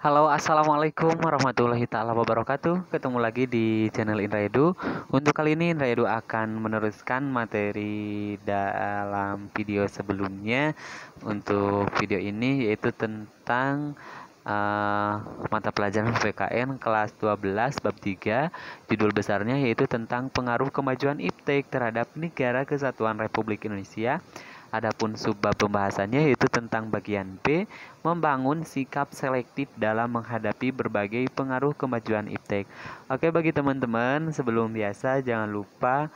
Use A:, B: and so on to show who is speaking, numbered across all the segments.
A: Halo, assalamualaikum warahmatullahi taala wabarakatuh. Ketemu lagi di channel Indra Edu. Untuk kali ini Indra Edu akan meneruskan materi dalam video sebelumnya. Untuk video ini yaitu tentang mata pelajaran PKN kelas 12 bab 3. Judul besarnya yaitu tentang pengaruh kemajuan iptek terhadap Negara Kesatuan Republik Indonesia. Adapun subbab pembahasannya yaitu tentang bagian B, membangun sikap selektif dalam menghadapi berbagai pengaruh kemajuan iptek. Oke, bagi teman-teman, sebelum biasa jangan lupa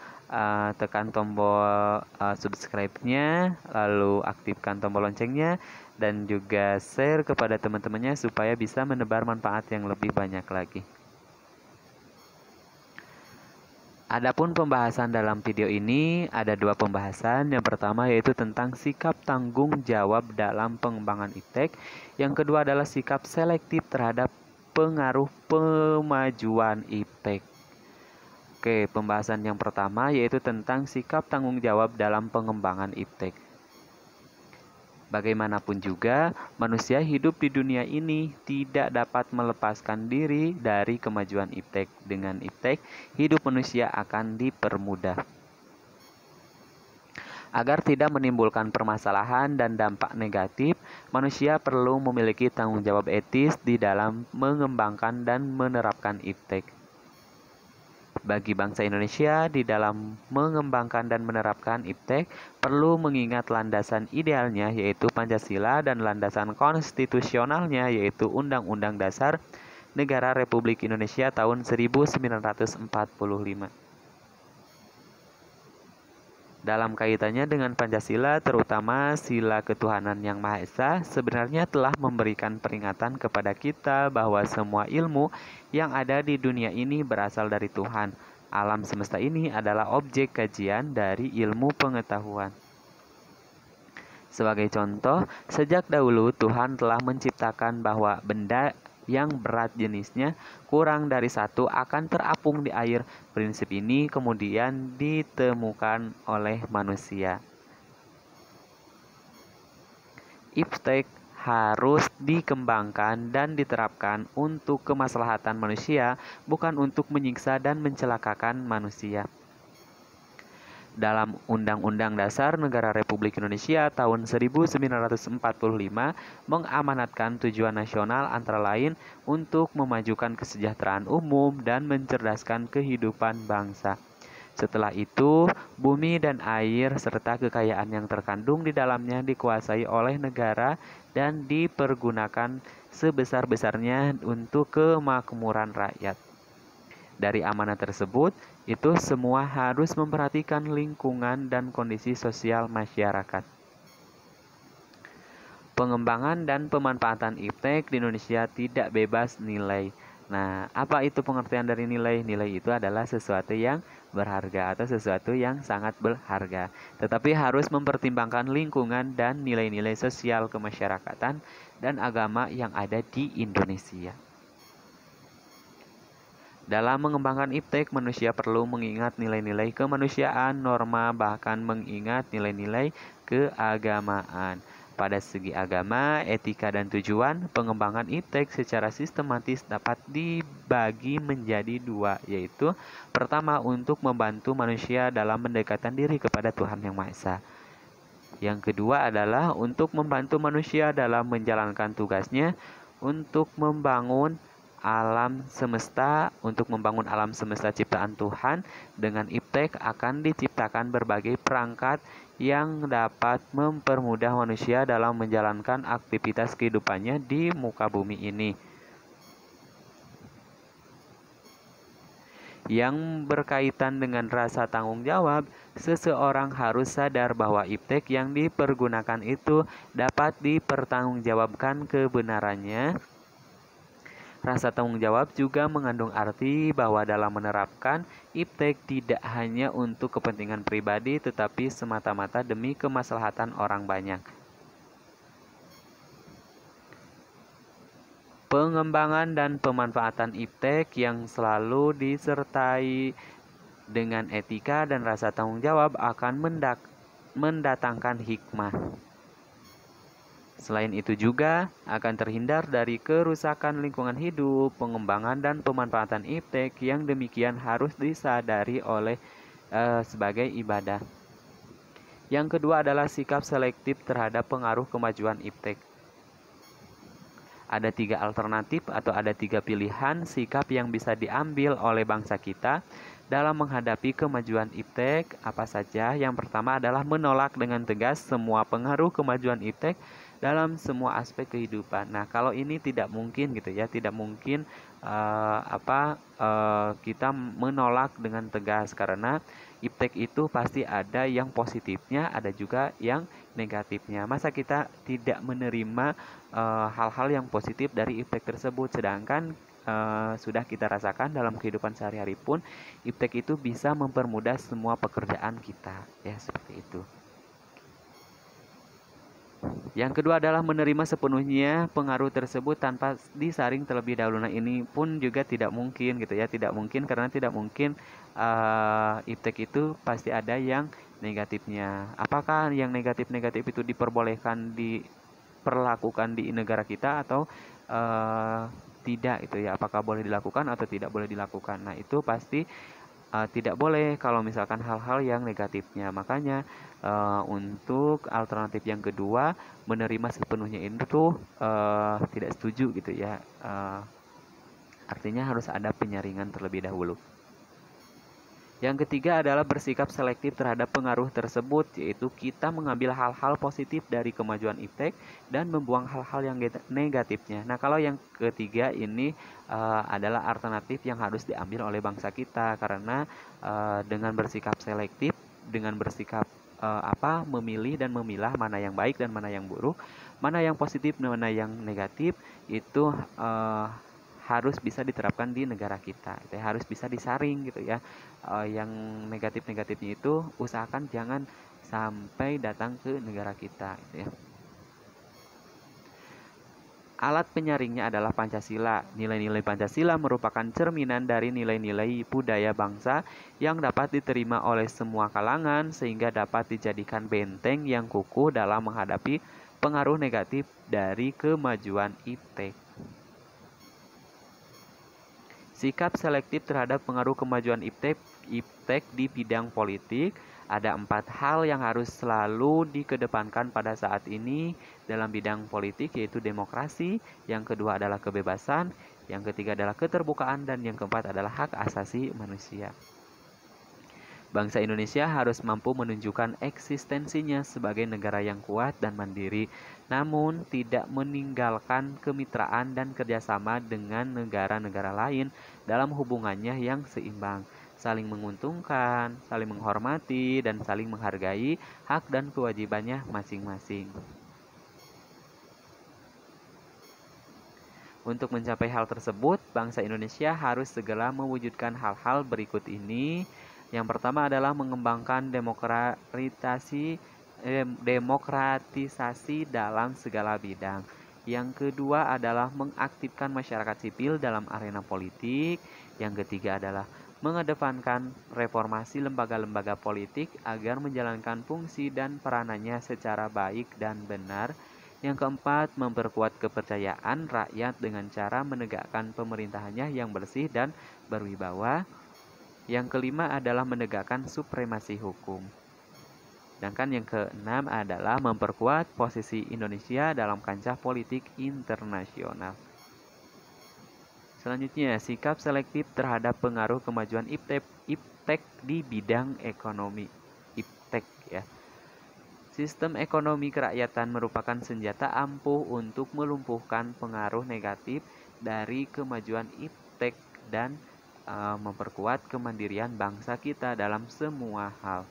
A: tekan tombol subscribe-nya, lalu aktifkan tombol loncengnya, dan juga share kepada teman-temannya supaya bisa menebar manfaat yang lebih banyak lagi. Adapun pembahasan dalam video ini ada dua pembahasan. Yang pertama yaitu tentang sikap tanggung jawab dalam pengembangan iptek. Yang kedua adalah sikap selektif terhadap pengaruh pemajuan iptek. Oke, pembahasan yang pertama yaitu tentang sikap tanggung jawab dalam pengembangan iptek. Bagaimanapun juga, manusia hidup di dunia ini tidak dapat melepaskan diri dari kemajuan iptek. Dengan iptek, hidup manusia akan dipermudah. Agar tidak menimbulkan permasalahan dan dampak negatif, manusia perlu memiliki tanggung jawab etis di dalam mengembangkan dan menerapkan iptek. Bagi bangsa Indonesia, di dalam mengembangkan dan menerapkan iptek, perlu mengingat landasan idealnya yaitu Pancasila dan landasan konstitusionalnya yaitu Undang-Undang Dasar Negara Republik Indonesia tahun 1945. Dalam kaitannya dengan Pancasila, terutama sila ketuhanan yang Maha Esa, sebenarnya telah memberikan peringatan kepada kita bahwa semua ilmu yang ada di dunia ini berasal dari Tuhan. Alam semesta ini adalah objek kajian dari ilmu pengetahuan. Sebagai contoh, sejak dahulu Tuhan telah menciptakan bahwa benda yang berat jenisnya kurang dari satu akan terapung di air. Prinsip ini kemudian ditemukan oleh manusia. Iptek harus dikembangkan dan diterapkan untuk kemaslahatan manusia, bukan untuk menyiksa dan mencelakakan manusia. Dalam Undang-Undang Dasar Negara Republik Indonesia tahun 1945 mengamanatkan tujuan nasional antara lain untuk memajukan kesejahteraan umum dan mencerdaskan kehidupan bangsa. Setelah itu, bumi dan air serta kekayaan yang terkandung di dalamnya dikuasai oleh negara dan dipergunakan sebesar-besarnya untuk kemakmuran rakyat. Dari amanah tersebut, itu semua harus memperhatikan lingkungan dan kondisi sosial masyarakat. Pengembangan dan pemanfaatan iptek di Indonesia tidak bebas nilai. Nah, apa itu pengertian dari nilai? Nilai itu adalah sesuatu yang berharga atau sesuatu yang sangat berharga. Tetapi harus mempertimbangkan lingkungan dan nilai-nilai sosial kemasyarakatan dan agama yang ada di Indonesia. Dalam mengembangkan iptek, manusia perlu mengingat nilai-nilai kemanusiaan, norma, bahkan mengingat nilai-nilai keagamaan. Pada segi agama, etika, dan tujuan, pengembangan iptek secara sistematis dapat dibagi menjadi dua, yaitu pertama untuk membantu manusia dalam mendekatkan diri kepada Tuhan Yang Maha Esa. Yang kedua adalah untuk membantu manusia dalam menjalankan tugasnya untuk membangun alam semesta ciptaan Tuhan. Dengan iptek akan diciptakan berbagai perangkat yang dapat mempermudah manusia dalam menjalankan aktivitas kehidupannya di muka bumi ini. Yang berkaitan dengan rasa tanggung jawab, seseorang harus sadar bahwa iptek yang dipergunakan itu dapat dipertanggungjawabkan kebenarannya. Rasa tanggung jawab juga mengandung arti bahwa dalam menerapkan iptek tidak hanya untuk kepentingan pribadi tetapi semata-mata demi kemaslahatan orang banyak. Pengembangan dan pemanfaatan iptek yang selalu disertai dengan etika dan rasa tanggung jawab akan mendatangkan hikmah. Selain itu juga akan terhindar dari kerusakan lingkungan hidup, pengembangan dan pemanfaatan iptek yang demikian harus disadari oleh sebagai ibadah. Yang kedua adalah sikap selektif terhadap pengaruh kemajuan iptek. Ada 3 alternatif atau ada 3 pilihan sikap yang bisa diambil oleh bangsa kita dalam menghadapi kemajuan iptek. Apa saja? Yang pertama adalah menolak dengan tegas semua pengaruh kemajuan iptek dalam semua aspek kehidupan. Nah, kalau ini tidak mungkin gitu ya, tidak mungkin kita menolak dengan tegas karena iptek itu pasti ada yang positifnya, ada juga yang negatifnya. Masa kita tidak menerima hal-hal yang positif dari iptek tersebut, sedangkan sudah kita rasakan dalam kehidupan sehari-hari pun iptek itu bisa mempermudah semua pekerjaan kita, ya seperti itu. Yang kedua adalah menerima sepenuhnya pengaruh tersebut tanpa disaring terlebih dahulu. Nah, ini pun juga tidak mungkin gitu ya, tidak mungkin karena tidak mungkin iptek itu pasti ada yang negatifnya. Apakah yang negatif-negatif itu diperbolehkan diperlakukan di negara kita atau tidak itu ya? Apakah boleh dilakukan atau tidak boleh dilakukan? Nah, itu pasti tidak boleh kalau misalkan hal-hal yang negatifnya. Makanya untuk alternatif yang kedua, menerima sepenuhnya itu tidak setuju gitu ya. Artinya harus ada penyaringan terlebih dahulu. Yang ketiga adalah bersikap selektif terhadap pengaruh tersebut, yaitu kita mengambil hal-hal positif dari kemajuan iptek dan membuang hal-hal yang negatifnya. Nah, kalau yang ketiga ini adalah alternatif yang harus diambil oleh bangsa kita, karena dengan bersikap selektif, dengan bersikap memilih dan memilah mana yang baik dan mana yang buruk, mana yang positif dan mana yang negatif, itu harus bisa diterapkan di negara kita, itu harus bisa disaring gitu ya. Yang negatif-negatifnya itu usahakan jangan sampai datang ke negara kita gitu ya. Alat penyaringnya adalah Pancasila. Nilai-nilai Pancasila merupakan cerminan dari nilai-nilai budaya bangsa yang dapat diterima oleh semua kalangan sehingga dapat dijadikan benteng yang kukuh dalam menghadapi pengaruh negatif dari kemajuan iptek. Sikap selektif terhadap pengaruh kemajuan iptek di bidang politik. Ada 4 hal yang harus selalu dikedepankan pada saat ini dalam bidang politik, yaitu demokrasi, yang kedua adalah kebebasan, yang ketiga adalah keterbukaan, dan yang keempat adalah hak asasi manusia. Bangsa Indonesia harus mampu menunjukkan eksistensinya sebagai negara yang kuat dan mandiri, namun tidak meninggalkan kemitraan dan kerjasama dengan negara-negara lain dalam hubungannya yang seimbang, saling menguntungkan, saling menghormati, dan saling menghargai hak dan kewajibannya masing-masing. Untuk mencapai hal tersebut, bangsa Indonesia harus segera mewujudkan hal-hal berikut ini. Yang pertama adalah mengembangkan demokratisasi dalam segala bidang. Yang kedua adalah mengaktifkan masyarakat sipil dalam arena politik. Yang ketiga adalah mengedepankan reformasi lembaga-lembaga politik agar menjalankan fungsi dan peranannya secara baik dan benar. Yang keempat, memperkuat kepercayaan rakyat dengan cara menegakkan pemerintahannya yang bersih dan berwibawa. Yang kelima adalah menegakkan supremasi hukum. Sedangkan yang keenam adalah memperkuat posisi Indonesia dalam kancah politik internasional. Selanjutnya, sikap selektif terhadap pengaruh kemajuan iptek di bidang ekonomi. Iptek ya. Sistem ekonomi kerakyatan merupakan senjata ampuh untuk melumpuhkan pengaruh negatif dari kemajuan iptek dan memperkuat kemandirian bangsa kita dalam semua hal.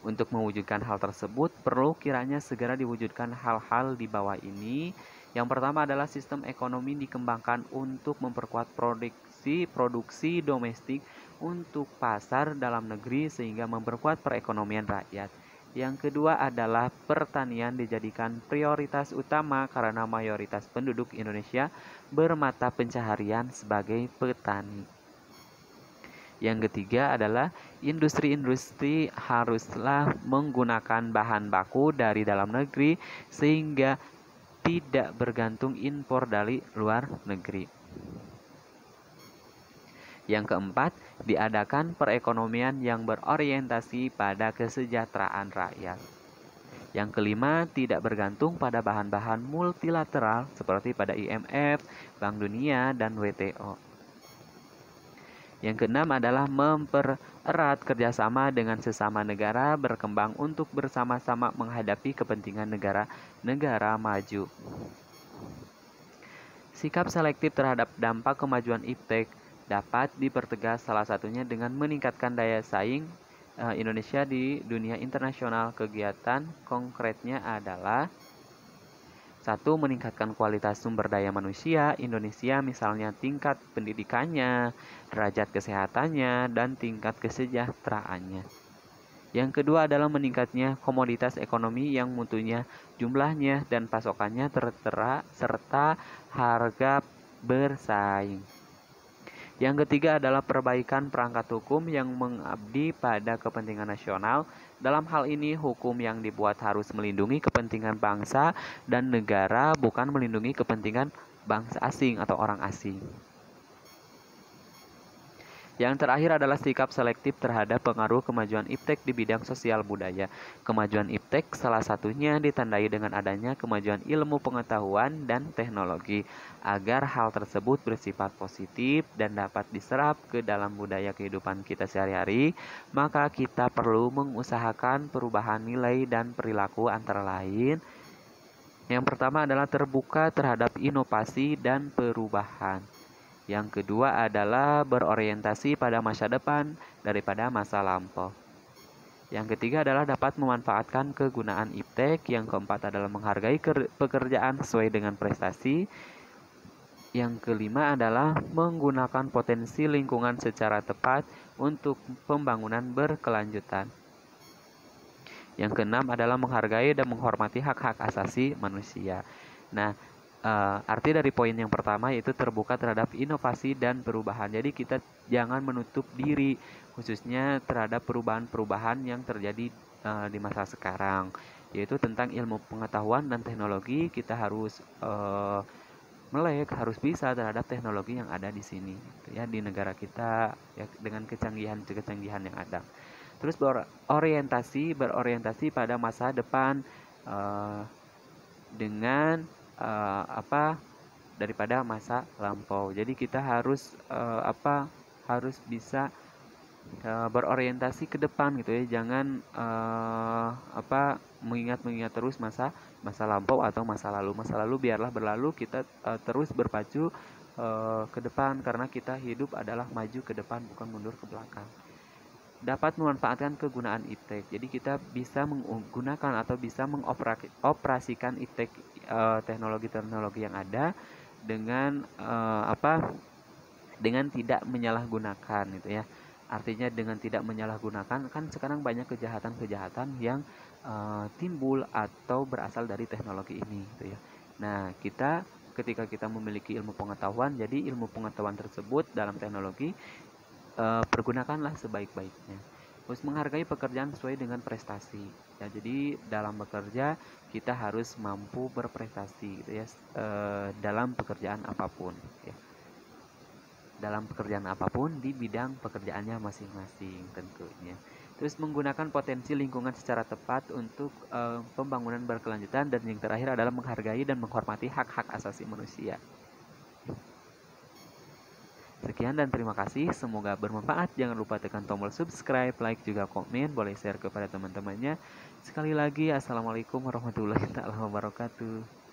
A: Untuk mewujudkan hal tersebut, perlu kiranya segera diwujudkan hal-hal di bawah ini. Yang pertama adalah sistem ekonomi dikembangkan untuk memperkuat produksi domestik untuk pasar dalam negeri sehingga memperkuat perekonomian rakyat. Yang kedua adalah pertanian dijadikan prioritas utama karena mayoritas penduduk Indonesia bermata pencaharian sebagai petani. Yang ketiga adalah industri-industri haruslah menggunakan bahan baku dari dalam negeri sehingga tidak bergantung impor dari luar negeri. Yang keempat, diadakan perekonomian yang berorientasi pada kesejahteraan rakyat. Yang kelima, tidak bergantung pada bahan-bahan multilateral seperti pada IMF, Bank Dunia, dan WTO. Yang keenam adalah mempererat kerjasama dengan sesama negara berkembang untuk bersama-sama menghadapi kepentingan negara-negara maju. Sikap selektif terhadap dampak kemajuan iptek dapat dipertegas salah satunya dengan meningkatkan daya saing Indonesia di dunia internasional. Kegiatan konkretnya adalah 1. Meningkatkan kualitas sumber daya manusia Indonesia, misalnya tingkat pendidikannya, derajat kesehatannya, dan tingkat kesejahteraannya. Yang kedua adalah meningkatnya komoditas ekonomi yang mutunya, jumlahnya, dan pasokannya tertera serta harga bersaing. Yang ketiga adalah perbaikan perangkat hukum yang mengabdi pada kepentingan nasional. Dalam hal ini, hukum yang dibuat harus melindungi kepentingan bangsa dan negara, bukan melindungi kepentingan bangsa asing atau orang asing. Yang terakhir adalah sikap selektif terhadap pengaruh kemajuan iptek di bidang sosial budaya. Kemajuan iptek salah satunya ditandai dengan adanya kemajuan ilmu pengetahuan dan teknologi. Agar hal tersebut bersifat positif dan dapat diserap ke dalam budaya kehidupan kita sehari-hari, maka kita perlu mengusahakan perubahan nilai dan perilaku antara lain. Yang pertama adalah terbuka terhadap inovasi dan perubahan. Yang kedua adalah berorientasi pada masa depan daripada masa lampau. Yang ketiga adalah dapat memanfaatkan kegunaan iptek. Yang keempat adalah menghargai pekerjaan sesuai dengan prestasi. Yang kelima adalah menggunakan potensi lingkungan secara tepat untuk pembangunan berkelanjutan. Yang keenam adalah menghargai dan menghormati hak-hak asasi manusia. Nah, arti dari poin yang pertama yaitu terbuka terhadap inovasi dan perubahan. Jadi kita jangan menutup diri khususnya terhadap perubahan-perubahan yang terjadi di masa sekarang, yaitu tentang ilmu pengetahuan dan teknologi. Kita harus melek, harus bisa terhadap teknologi yang ada di sini, gitu ya, di negara kita ya, dengan kecanggihan yang ada. Terus berorientasi pada masa depan dengan daripada masa lampau. Jadi kita harus harus bisa berorientasi ke depan gitu ya. Jangan mengingat terus masa lampau atau masa lalu. Masa lalu biarlah berlalu, kita terus berpacu ke depan karena kita hidup adalah maju ke depan bukan mundur ke belakang. Dapat memanfaatkan kegunaan iptek. Jadi kita bisa menggunakan atau bisa mengoperasikan iptek teknologi-teknologi yang ada dengan dengan tidak menyalahgunakan gitu ya. Artinya dengan tidak menyalahgunakan, kan sekarang banyak kejahatan-kejahatan yang timbul atau berasal dari teknologi ini gitu ya. Nah, ketika kita memiliki ilmu pengetahuan, jadi ilmu pengetahuan tersebut dalam teknologi pergunakanlah sebaik-baiknya. Terus menghargai pekerjaan sesuai dengan prestasi. Ya, jadi dalam bekerja kita harus mampu berprestasi gitu ya, dalam pekerjaan apapun ya. Dalam pekerjaan apapun di bidang pekerjaannya masing-masing tentunya. Terus menggunakan potensi lingkungan secara tepat untuk pembangunan berkelanjutan. Dan yang terakhir adalah menghargai dan menghormati hak-hak asasi manusia. Sekian dan terima kasih, semoga bermanfaat. Jangan lupa tekan tombol subscribe, like, juga komen, boleh share kepada teman-temannya. Sekali lagi, Assalamualaikum warahmatullahi wabarakatuh.